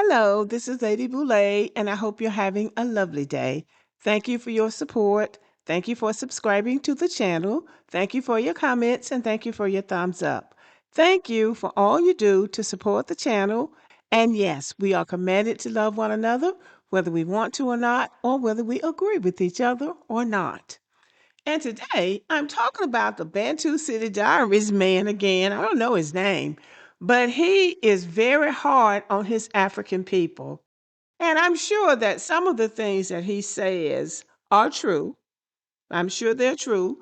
Hello, this is Lady Boulay, and I hope you're having a lovely day. Thank you for your support. Thank you for subscribing to the channel. Thank you for your comments, and thank you for your thumbs up. Thank you for all you do to support the channel. And yes, we are commanded to love one another, whether we want to or not, or whether we agree with each other or not. And today I'm talking about the Bantu City Diaries man again. I don't know his name, but he is very hard on his African people. And I'm sure that some of the things that he says are true. I'm sure they're true,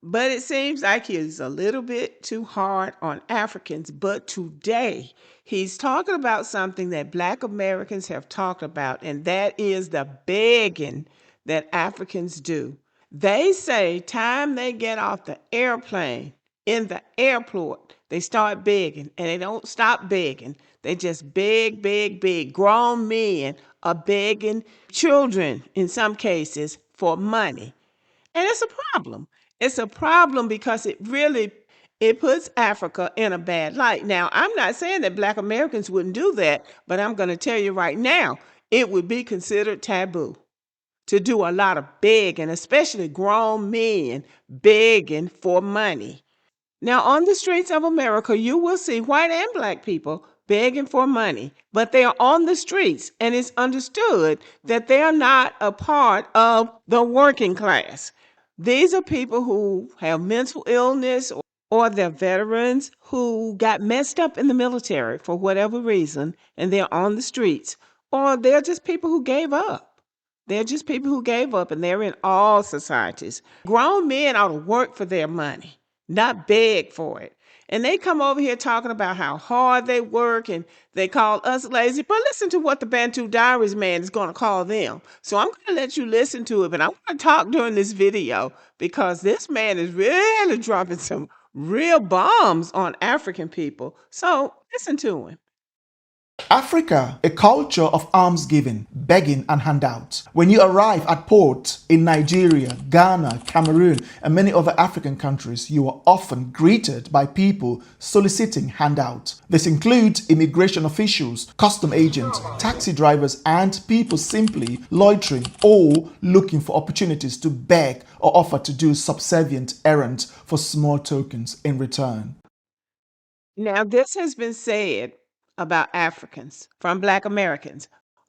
but it seems like he's a little bit too hard on Africans. But today, he's talking about something that Black Americans have talked about, and that is the begging that Africans do. They say time they get off the airplane in the airport, they start begging, and they don't stop begging. They just beg, beg, beg. Grown men are begging children in some cases for money. And it's a problem. It's a problem because it puts Africa in a bad light. Now, I'm not saying that Black Americans wouldn't do that, but I'm going to tell you right now, it would be considered taboo to do a lot of begging, especially grown men begging for money. Now, on the streets of America, you will see white and Black people begging for money, but they are on the streets, and it's understood that they are not a part of the working class. These are people who have mental illness, or they're veterans who got messed up in the military for whatever reason, and they're on the streets, or they're just people who gave up. They're just people who gave up, and they're in all societies. Grown men ought to work for their money, not beg for it. And they come over here talking about how hard they work and they call us lazy. But listen to what the Bantu Diaries man is going to call them. So I'm going to let you listen to it, but I want to talk during this video because this man is really dropping some real bombs on African people. So listen to him. Africa, a culture of almsgiving, begging, and handouts. When you arrive at ports in Nigeria, Ghana, Cameroon, and many other African countries, you are often greeted by people soliciting handouts. This includes immigration officials, custom agents, taxi drivers, and people simply loitering or looking for opportunities to beg or offer to do subservient errands for small tokens in return. Now, this has been said about Africans from Black Americans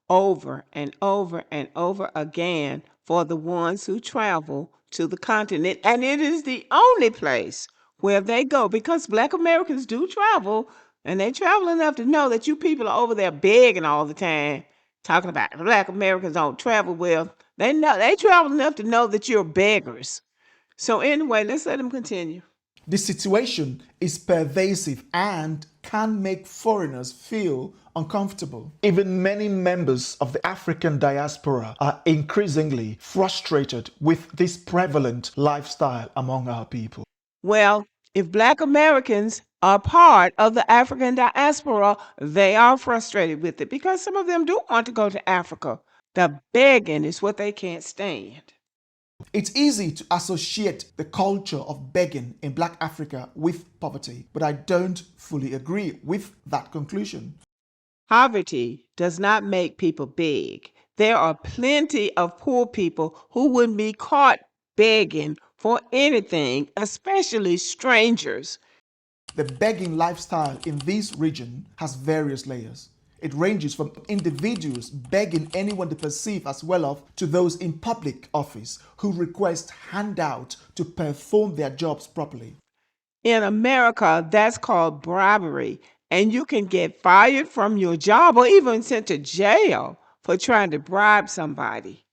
over and over and over again for the ones who travel to the continent. And it is the only place where they go because Black Americans do travel and they travel enough to know that you people are over there begging all the time, talking about Black Americans don't travel well. They know they travel enough to know that you're beggars. So, anyway, let's let them continue. The situation is pervasive and can make foreigners feel uncomfortable. Even many members of the African diaspora are increasingly frustrated with this prevalent lifestyle among our people. Well, if Black Americans are part of the African diaspora, they are frustrated with it because some of them do want to go to Africa. The begging is what they can't stand. It's easy to associate the culture of begging in Black Africa with poverty, but I don't fully agree with that conclusion. Poverty does not make people beg. There are plenty of poor people who wouldn't be caught begging for anything, especially strangers. The begging lifestyle in this region has various layers. It ranges from individuals begging anyone they perceive as well off to those in public office who request handouts to perform their jobs properly. In America, that's called bribery, and you can get fired from your job or even sent to jail for trying to bribe somebody.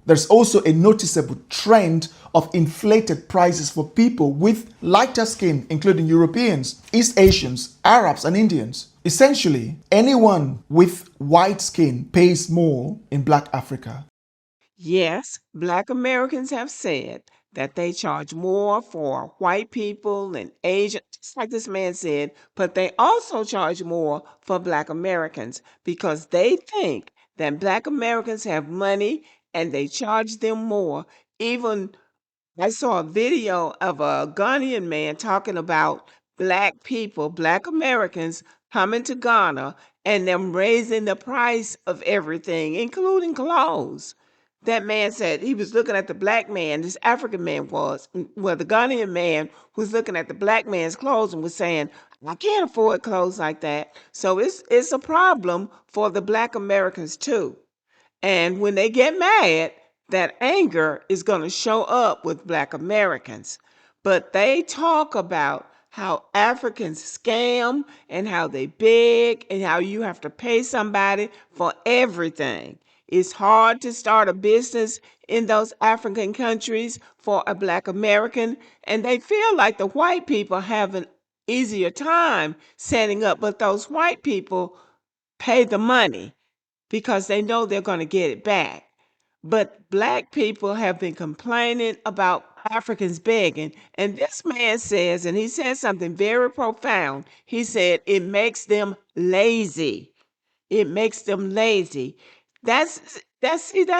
There's also a noticeable trend of inflated prices for people with lighter skin, including Europeans, East Asians, Arabs, and Indians. Essentially, anyone with white skin pays more in Black Africa. Yes, Black Americans have said that they charge more for white people and Asian, just like this man said, but they also charge more for Black Americans because they think that Black Americans have money and they charge them more. Even I saw a video of a Ghanaian man talking about Black people, Black Americans coming to Ghana and them raising the price of everything, including clothes. That man said he was looking at the black man, this African man was, well, the Ghanaian man was looking at the black man's clothes and was saying, I can't afford clothes like that. So it's a problem for the black Americans too. And when they get mad, that anger is going to show up with Black Americans. But they talk about how Africans scam and how they beg and how you have to pay somebody for everything. It's hard to start a business in those African countries for a Black American, and they feel like the white people have an easier time setting up, but those white people pay the money because they know they're going to get it back. But black people have been complaining about Africans begging. And this man says, and he said something very profound. He said, it makes them lazy. It makes them lazy. That's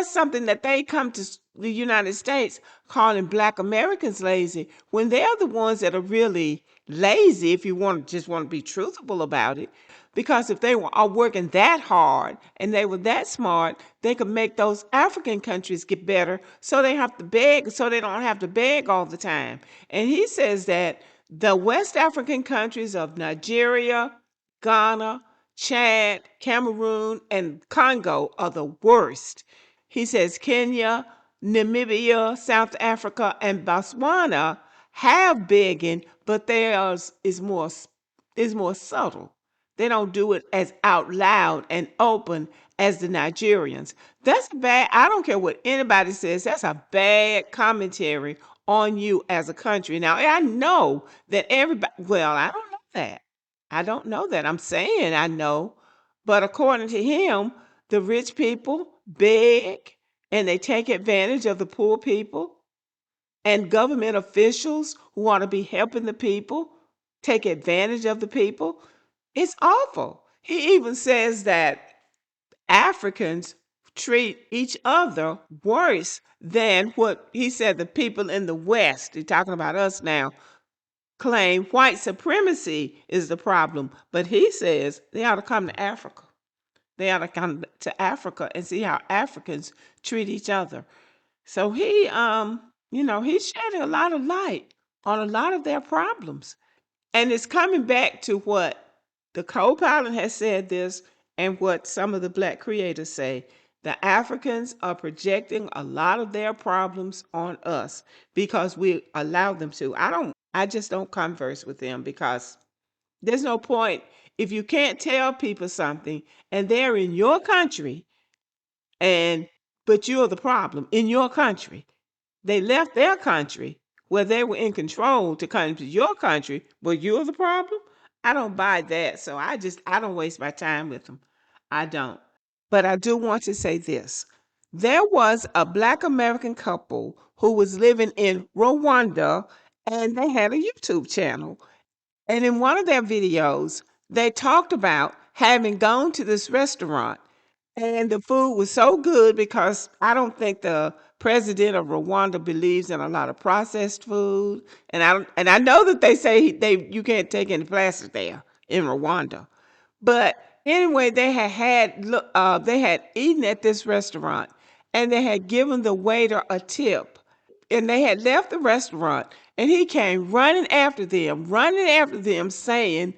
something that they come to the United States calling black Americans lazy when they're the ones that are really lazy, if you want to be truthful about it. Because if are working that hard and they were that smart, they could make those African countries get better so they have to beg, so they don't have to beg all the time. And he says that the West African countries of Nigeria, Ghana, Chad, Cameroon, and Congo are the worst. He says Kenya, Namibia, South Africa, and Botswana have begging, but theirs is more subtle. They don't do it as out loud and open as the Nigerians. That's bad. I don't care what anybody says. That's a bad commentary on you as a country. Now, I know that everybody, well, I don't know that. I don't know that. I'm saying I know. But according to him, the rich people beg and they take advantage of the poor people, and government officials who want to be helping the people take advantage of the people. It's awful. He even says that Africans treat each other worse than what he said the people in the West, he's talking about us now, claim white supremacy is the problem. But he says they ought to come to Africa. They ought to come to Africa and see how Africans treat each other. So he's shedding a lot of light on a lot of their problems. And it's coming back to what the co-pilot has said this and what some of the black creators say. The Africans are projecting a lot of their problems on us because we allow them to. I just don't converse with them because there's no point if you can't tell people something and they're in your country and but you're the problem in your country. They left their country where they were in control to come to your country, but you're the problem? I don't buy that. So I don't waste my time with them. I don't. But I do want to say this. There was a black American couple who was living in Rwanda and they had a YouTube channel. And in one of their videos, they talked about having gone to this restaurant and the food was so good because I don't think the president of Rwanda believes in a lot of processed food. And I know that they say you can't take any plastic there in Rwanda. But anyway, they had eaten at this restaurant and they had given the waiter a tip. And they had left the restaurant and he came running after them saying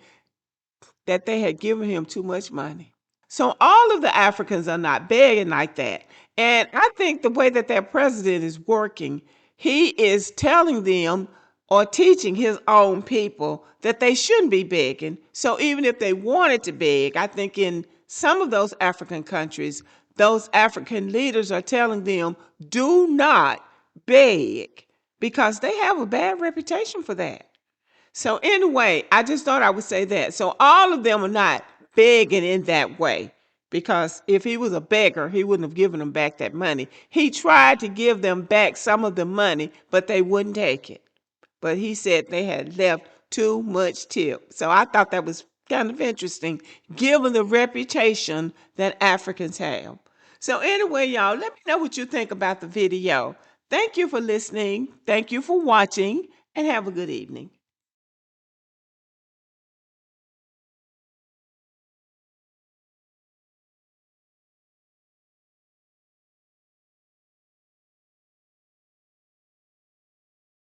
that they had given him too much money. So all of the Africans are not begging like that. And I think the way that their president is working, he is telling them or teaching his own people that they shouldn't be begging. So even if they wanted to beg, I think in some of those African countries, those African leaders are telling them, do not beg because they have a bad reputation for that. So anyway, I just thought I would say that. So all of them are not begging in that way because if he was a beggar, he wouldn't have given them back that money. He tried to give them back some of the money, but they wouldn't take it. But he said they had left too much tip. So I thought that was kind of interesting given the reputation that Africans have. So anyway, y'all, let me know what you think about the video. Thank you for listening. Thank you for watching and have a good evening.